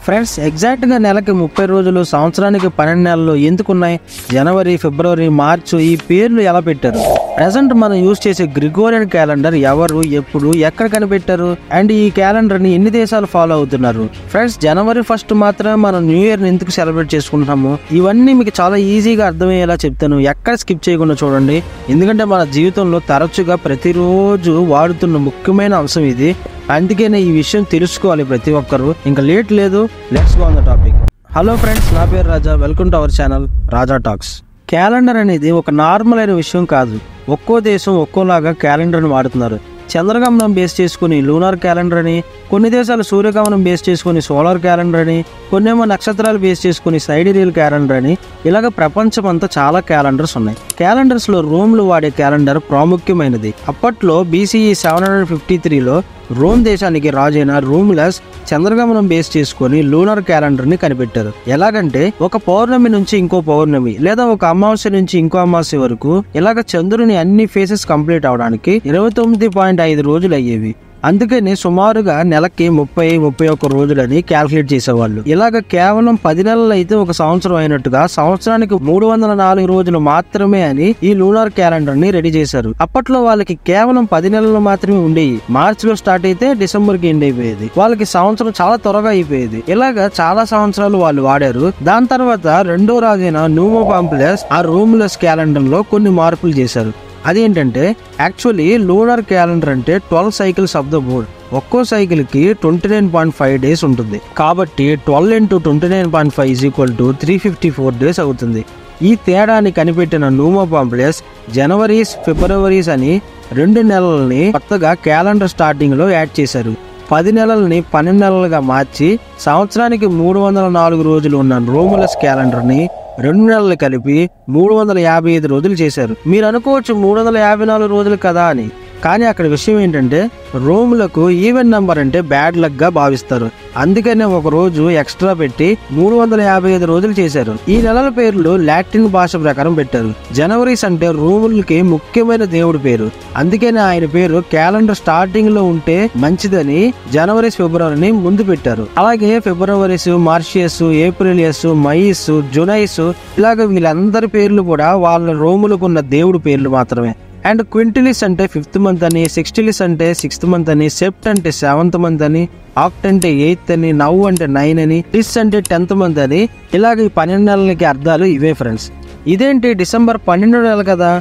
Friends ఎగ్జాక్ట్గా నెలకి 30 రోజులు, సంవత్సరానికి 12 నెలలు ఎందుకున్నాయి? జనవరి, ఫిబ్రవరి, మార్చి ఈ పేర్లు ఎలా పెట్టారు? ప్రెసెంట్ మనం యూజ్ చేసే గ్రిగోరియన్ క్యాలెండర్ ఎవరు, ఎప్పుడు, ఎక్కడ కనిపెట్టారు? అండ్ ఈ క్యాలెండర్ని ఎన్ని దేశాలు ఫాలో అవుతున్నారు? ఫ్రెండ్స్ జనవరి 1 మాత్రమే మనం న్యూ ఇయర్ని ఎందుకు సెలబ్రేట్ చేసుకుంటున్నాము? ఇవన్నీ మీకు చాలా ఈజీగా అర్థమయ్యేలా చెప్తాను. ఎక్కడ స్కిప్ చేయకుండా చూడండి, ఎందుకంటే మన జీవితంలో తరచుగా ప్రతిరోజు వాడుతున్న ముఖ్యమైన అంశం ఇది. అందుకనే ఈ విషయం తెలుసుకోవాలి ప్రతి ఒక్కరు. ఇంకా లేట్ లేదు, let's go on the topic. Hello friends, నా పేరు Raja. Welcome to our channel Raja talks. Calendar అనేది ఒక నార్మల్ అయిన విషయం కాదు. ఒక్కో దేశం ఒక్కోలాగా క్యాలెండర్ని వాడుతున్నారు. చంద్రగమనం బేస్ చేసుకుని లూనార్ క్యాలెండర్ అని, కొన్ని దేశాలు సూర్యగమనం బేస్ చేసుకుని సోలార్ క్యాలెండర్ అని, కొన్నేమో నక్షత్రాలు బేస్ చేసుకుని సైడిరియల్ క్యాలెండర్ అని, ఇలాగ ప్రపంచం అంతా చాలా క్యాలెండర్స్ ఉన్నాయి. క్యాలెండర్స్ లో రోమ్లు వాడే క్యాలెండర్ ప్రాముఖ్యమైనది. అప్పట్లో BCE 753లో రోమ్ దేశానికి రాజైన రోములస్ చంద్రగమనం బేస్ చేసుకుని లూనార్ క్యాలెండర్ ని కనిపెట్టారు. ఎలాగంటే ఒక పౌర్ణమి నుంచి ఇంకో పౌర్ణమి, లేదా ఒక అమావాస్య నుంచి ఇంకో అమావాస్య వరకు ఇలాగ చంద్రుని అన్ని ఫేసెస్ కంప్లీట్ అవడానికి 29.5 రోజులు అయ్యేవి. అందుకని సుమారుగా నెలకి 30-31 రోజులని క్యాల్కులేట్ చేసేవాళ్ళు. ఇలాగ కేవలం 10 నెలలు అయితే ఒక సంవత్సరం అయినట్టుగా సంవత్సరానికి 304 రోజులు మాత్రమే అని ఈ లూనార్ క్యాలెండర్ ని రెడీ చేశారు. అప్పట్లో వాళ్ళకి కేవలం 10 నెలలు మాత్రమే ఉండేవి. మార్చిలో స్టార్ట్ అయితే డిసెంబర్ కి ఎండ్ అయిపోయేది. వాళ్ళకి సంవత్సరం చాలా త్వరగా అయిపోయేది. ఇలాగ చాలా సంవత్సరాలు వాళ్ళు వాడారు. దాని తర్వాత రెండో రాజైన నూమో పాంపిలస్ ఆ రోములస్ క్యాలెండర్ లో కొన్ని మార్పులు చేశారు. అదేంటంటే యాక్చువల్లీ లూనార్ క్యాలెండర్ అంటే 12 సైకిల్స్ ఆఫ్ ద మూన్. ఒక్కో సైకిల్ కి 29.5 డేస్ ఉంటుంది. కాబట్టి 12 × 29.5 = 354 డేస్ అవుతుంది. ఈ తేడాని కనిపెట్టిన నూమో పాంపిలస్ జనవరీస్, ఫిబ్రవరీస్ అని 2 నెలల్ని కొత్తగా క్యాలెండర్ స్టార్టింగ్ లో యాడ్ చేశారు. 10 నెలల్ని 12 నెలలుగా మార్చి సంవత్సరానికి 304 రోజులు ఉన్న రోములస్ క్యాలెండర్ ని 2 నెలలు కలిపి 355 రోజులు చేశారు. మీరు అనుకోవచ్చు 354 రోజులు కదా అని. కానీ అక్కడ విషయం ఏంటంటే రోములకు ఈవెన్ నంబర్ అంటే బ్యాడ్ లక్ గా భావిస్తారు. అందుకనే ఒక రోజు ఎక్స్ట్రా పెట్టి 355 రోజులు చేశారు. ఈ నెలల పేర్లు లాటిన్ భాష ప్రకారం పెట్టారు. జనవరీస్ అంటే రోములకి ముఖ్యమైన దేవుడి పేరు. అందుకనే ఆయన పేరు క్యాలెండర్ స్టార్టింగ్ లో ఉంటే మంచిదని జనవరీస్, ఫిబ్రవరిని ముందు పెట్టారు. అలాగే ఫిబ్రవరీస్, మార్చియస్, ఏప్రిలియస్, మైస్, జునైస్ ఇలాగ వీళ్ళందరి పేర్లు కూడా వాళ్ళ రోములకు ఉన్న దేవుడి పేర్లు మాత్రమే. అండ్ క్వింటిలిస్ అంటే 5th మంత్ అని, సిక్స్టిలిస్ అంటే 6th మంత్ అని, సెప్ట్ అంటే 7th మంత్ అని, ఆక్ట్ అంటే 8th అని, నవ్ అంటే 9 అని, డిస్ అంటే 10th మంత్ అని, ఇలాగ ఈ 12 నెలలకి అర్థాలు ఇవే ఫ్రెండ్స్. ఇదేంటి డిసెంబర్ 12 నెలలు కదా,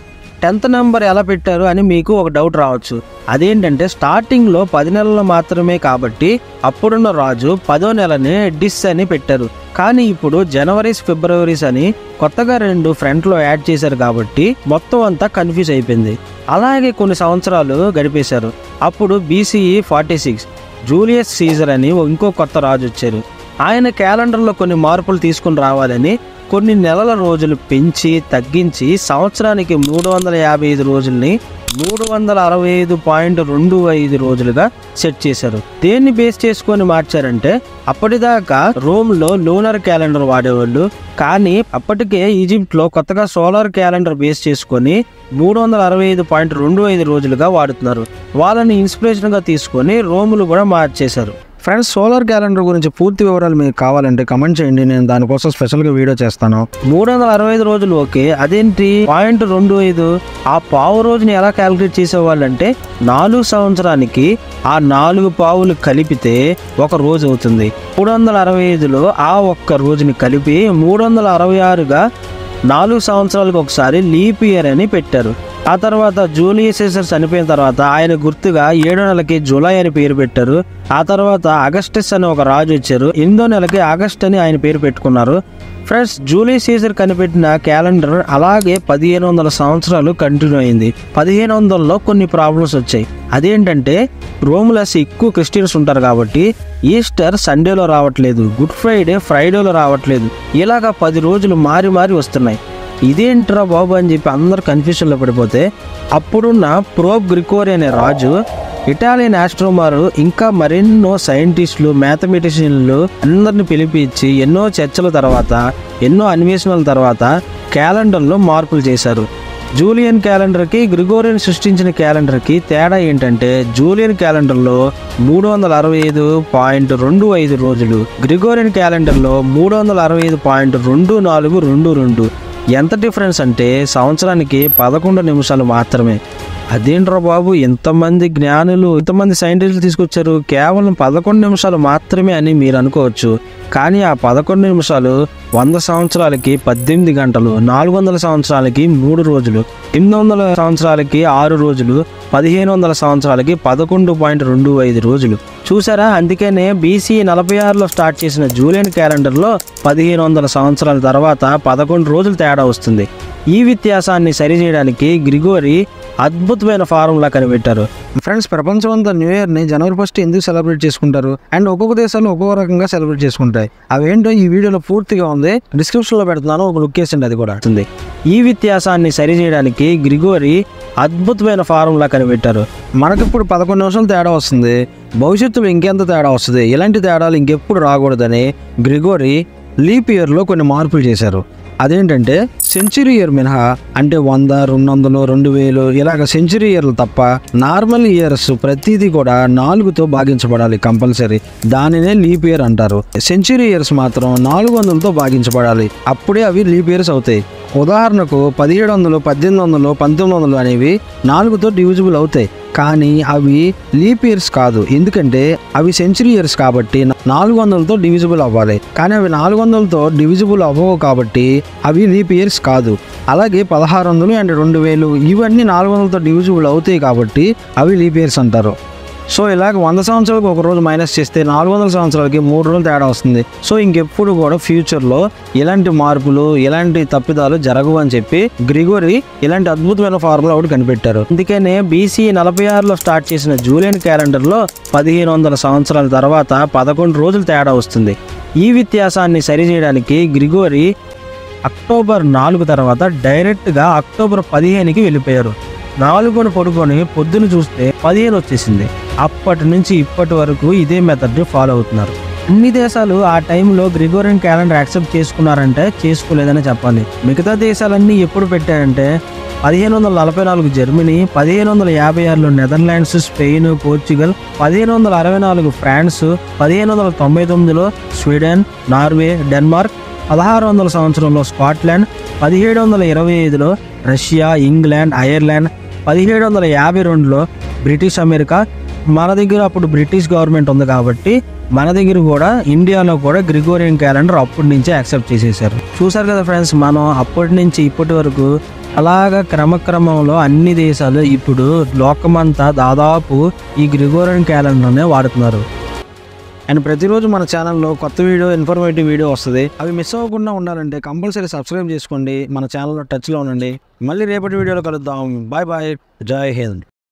10th నెంబర్ ఎలా పెట్టారు అని మీకు ఒక డౌట్ రావచ్చు. అదేంటంటే స్టార్టింగ్ లో 10 నెలలు మాత్రమే కాబట్టి అప్పుడున్న రాజు 10వ నెలని డిస్ అని పెట్టారు. కానీ ఇప్పుడు జనవరీస్, ఫిబ్రవరీస్ అని కొత్తగా 2 ఫ్రంట్ లో యాడ్ చేశారు కాబట్టి మొత్తం అంతా కన్ఫ్యూజ్ అయిపోయింది. అలాగే కొన్ని సంవత్సరాలు గడిపేశారు. అప్పుడు BCE 46 జూలియస్ సీజర్ అని ఇంకో కొత్త రాజు వచ్చారు. ఆయన క్యాలెండర్ లో కొన్ని మార్పులు తీసుకుని రావాలని కొన్ని నెలల రోజులు పెంచి తగ్గించి సంవత్సరానికి 355 రోజుల్ని 365.25 రోజులుగా సెట్ చేశారు. దేన్ని బేస్ చేసుకొని మార్చారంటే అప్పటిదాకా రోమ్ లో లూనార్ క్యాలెండర్ వాడేవాళ్ళు, కానీ అప్పటికే ఈజిప్ట్ లో కొత్తగా సోలార్ క్యాలెండర్ బేస్ చేసుకొని 365.25 రోజులుగా వాడుతున్నారు. వాళ్ళని ఇన్స్పిరేషన్ గా తీసుకొని రోములు కూడా మార్చేశారు. ఫ్రెండ్స్ సోలార్ క్యాలెండర్ గురించి పూర్తి వివరాలు మీకు కావాలంటే కమెంట్ చేయండి, నేను దానికోసం స్పెషల్గా వీడియో చేస్తాను. 365 రోజులు ఓకే, అదేంటి 0.25 ఆ పావు రోజుని ఎలా క్యాలిక్యులేట్ చేసేవాళ్ళంటే 4 సంవత్సరానికి ఆ 4 పావులు కలిపితే ఒక రోజు అవుతుంది. 365లో ఆ ఒక్క రోజుని కలిపి 366గా 4 సంవత్సరాలకు ఒకసారి లీప్ ఇయర్ అని పెట్టారు. ఆ తర్వాత జూలియస్ సీజర్ చనిపోయిన తర్వాత ఆయన గుర్తుగా 7వ నెలకి జూలై అని పేరు పెట్టారు. ఆ తర్వాత అగస్టస్ అని ఒక రాజు వచ్చారు. 8వ నెలకి ఆగస్ట్ అని ఆయన పేరు పెట్టుకున్నారు. ఫ్రెండ్స్ జూలియస్ సీజర్ కనిపెట్టిన క్యాలెండర్ అలాగే 1500 సంవత్సరాలు కంటిన్యూ అయింది. 1500లో కొన్ని ప్రాబ్లమ్స్ వచ్చాయి. అదేంటంటే రోములస్ ఎక్కువ క్రిస్టియన్స్ ఉంటారు కాబట్టి ఈస్టర్ సండేలో రావట్లేదు, గుడ్ ఫ్రైడే ఫ్రైడేలో రావట్లేదు, ఇలాగా 10 రోజులు మారి మారి వస్తున్నాయి. ఇదేంట్రా బాబు అని చెప్పి అందరు కన్ఫ్యూషన్లో పడిపోతే అప్పుడున్న ప్రోబ్ గ్రిగోరి అనే రాజు, ఇటాలియన్ ఆస్ట్రోనమర్ ఇంకా మరెన్నో సైంటిస్టులు, మ్యాథమెటిషియన్లు అందరిని పిలిపించి ఎన్నో చర్చల తర్వాత, ఎన్నో అన్వేషణల తర్వాత క్యాలెండర్లో మార్పులు చేశారు. జూలియన్ క్యాలెండర్కి గ్రిగోరియన్ సృష్టించిన క్యాలెండర్కి తేడా ఏంటంటే జూలియన్ క్యాలెండర్లో 365.25 రోజులు, గ్రిగోరియన్ క్యాలెండర్లో 365.2422. ఎంత డిఫరెన్స్ అంటే సంవత్సరానికి 11 నిమిషాలు మాత్రమే. అదేంట్రా బాబు, ఇంతమంది జ్ఞానులు ఇంతమంది సైంటిస్టులు తీసుకొచ్చారు, కేవలం 11 నిమిషాలు మాత్రమే అని మీరు అనుకోవచ్చు. కానీ ఆ 11 నిమిషాలు 100 సంవత్సరాలకి 18 గంటలు, 400 సంవత్సరాలకి 3 రోజులు, 800 సంవత్సరాలకి 6 రోజులు, 1500 సంవత్సరాలకి 11.25 రోజులు. చూసారా, అందుకనే బీసీ 46లో స్టార్ట్ చేసిన జూలియన్ క్యాలెండర్లో 1500 సంవత్సరాల తర్వాత 11 రోజులు తేడా వస్తుంది. ఈ వ్యత్యాసాన్ని సరిచేయడానికి గ్రిగోరీ అద్భుతమైన ఫార్ములా కనిపెట్టారు. ఫ్రెండ్స్, ప్రపంచమంతా న్యూ ఇయర్ని జనవరి 1 ఎందుకు సెలబ్రేట్ చేసుకుంటారు అండ్ ఒక్కొక్క దేశాలు ఒక్కొక్క రకంగా సెలబ్రేట్ చేసుకుంటాయి, అవేంటో ఈ వీడియోలో పూర్తిగా ఉంది, డిస్క్రిప్షన్లో పెడుతున్నాను, ఒక లుక్ వేసండి, అది కూడా ఉంటుంది. ఈ వ్యత్యాసాన్ని సరిచేయడానికి గ్రిగోరీ అద్భుతమైన ఫార్ములా కనిపెట్టారు. మనకిప్పుడు 11 నిమిషాలు తేడా వస్తుంది, భవిష్యత్తులో ఇంకెంత తేడా వస్తుంది, ఇలాంటి తేడాలు ఇంకెప్పుడు రాకూడదని గ్రిగోరీ లీప్ ఇయర్లో కొన్ని మార్పులు చేశారు. అదేంటంటే సెంచురీ ఇయర్ మినహా, అంటే 100, 200, 2000 ఇలాగ సెంచురీ ఇయర్లు తప్ప నార్మల్ ఇయర్స్ ప్రతిదీ కూడా 4తో భాగించబడాలి కంపల్సరీ. దానినే లీప్ ఇయర్ అంటారు. సెంచురీ ఇయర్స్ మాత్రం 400తో భాగించబడాలి, అప్పుడే అవి లీప్ ఇయర్స్ అవుతాయి. ఉదాహరణకు 1700, 1800, 1900 అనేవి 4తో డివిజిబుల్ అవుతాయి, కానీ అవి లీప్ ఇయర్స్ కాదు. ఎందుకంటే అవి సెంచురీ ఇయర్స్ కాబట్టి 400తో డివిజిబుల్ అవ్వాలి, కానీ అవి 400తో డివిజిబుల్ అవ్వవు కాబట్టి అవి లీప్ ఇయర్స్ కాదు. అలాగే 1600 అండ్ 2000 ఇవన్నీ 400తో డివిజిబుల్ అవుతాయి కాబట్టి అవి లీప్ ఇయర్స్ అంటారు. సో ఇలాగ 100 సంవత్సరాలకు ఒక రోజు మైనస్ చేస్తే 400 సంవత్సరాలకి 3 రోజులు తేడా వస్తుంది. సో ఇంకెప్పుడు కూడా ఫ్యూచర్లో ఇలాంటి మార్పులు, ఇలాంటి తప్పిదాలు జరగవు అని చెప్పి గ్రిగోరీ ఇలాంటి అద్భుతమైన ఫార్ములా ఒకటి కనిపెట్టారు. అందుకనే బీసీ 46లో స్టార్ట్ చేసిన జూలియన్ క్యాలెండర్లో 1500 సంవత్సరాల తర్వాత 11 రోజులు తేడా వస్తుంది. ఈ వ్యత్యాసాన్ని సరిచేయడానికి గ్రిగోరీ అక్టోబర్ 4 తర్వాత డైరెక్ట్గా అక్టోబర్ 15కి వెళ్ళిపోయారు. 4ను పడుకొని పొద్దున చూస్తే 15 వచ్చేసింది. అప్పటి నుంచి ఇప్పటి వరకు ఇదే మెథడ్ని ఫాలో అవుతున్నారు. అన్ని దేశాలు ఆ టైంలో గ్రిగోరియన్ క్యాలెండర్ యాక్సెప్ట్ చేసుకున్నారంటే చేసుకోలేదని చెప్పాలి. మిగతా దేశాలన్నీ ఎప్పుడు పెట్టారంటే 1544 జర్మనీ, 1556లో నెదర్లాండ్స్, స్పెయిన్, పోర్చుగల్, 1564 ఫ్రాన్స్, 1599లో స్వీడన్, నార్వే, డెన్మార్క్, 1600 సంవత్సరంలో స్కాట్లాండ్, 1725లో రష్యా, ఇంగ్లాండ్, ఐర్లాండ్, 1752లో బ్రిటిష్ అమెరికా. మన దగ్గర అప్పుడు బ్రిటిష్ గవర్నమెంట్ ఉంది కాబట్టి మన దగ్గర కూడా ఇండియాలో కూడా గ్రిగోరియన్ క్యాలెండర్ అప్పటి నుంచే యాక్సెప్ట్ చేసేసారు. చూసారు కదా ఫ్రెండ్స్, మనం అప్పటి నుంచి ఇప్పటి వరకు అలాగా క్రమక్రమంలో అన్ని దేశాలు ఇప్పుడు లోకమంతా దాదాపు ఈ గ్రిగోరియన్ క్యాలెండర్నే వాడుతున్నారు. అండ్ ప్రతిరోజు మన ఛానల్లో కొత్త వీడియో, ఇన్ఫర్మేటివ్ వీడియో వస్తుంది. అవి మిస్ అవ్వకుండా ఉండాలంటే కంపల్సరీ సబ్స్క్రైబ్ చేసుకోండి, మన ఛానల్లో టచ్లో ఉండండి. మళ్ళీ రేపటి వీడియోలో కలుద్దాం. బాయ్ బాయ్, జై హింద్.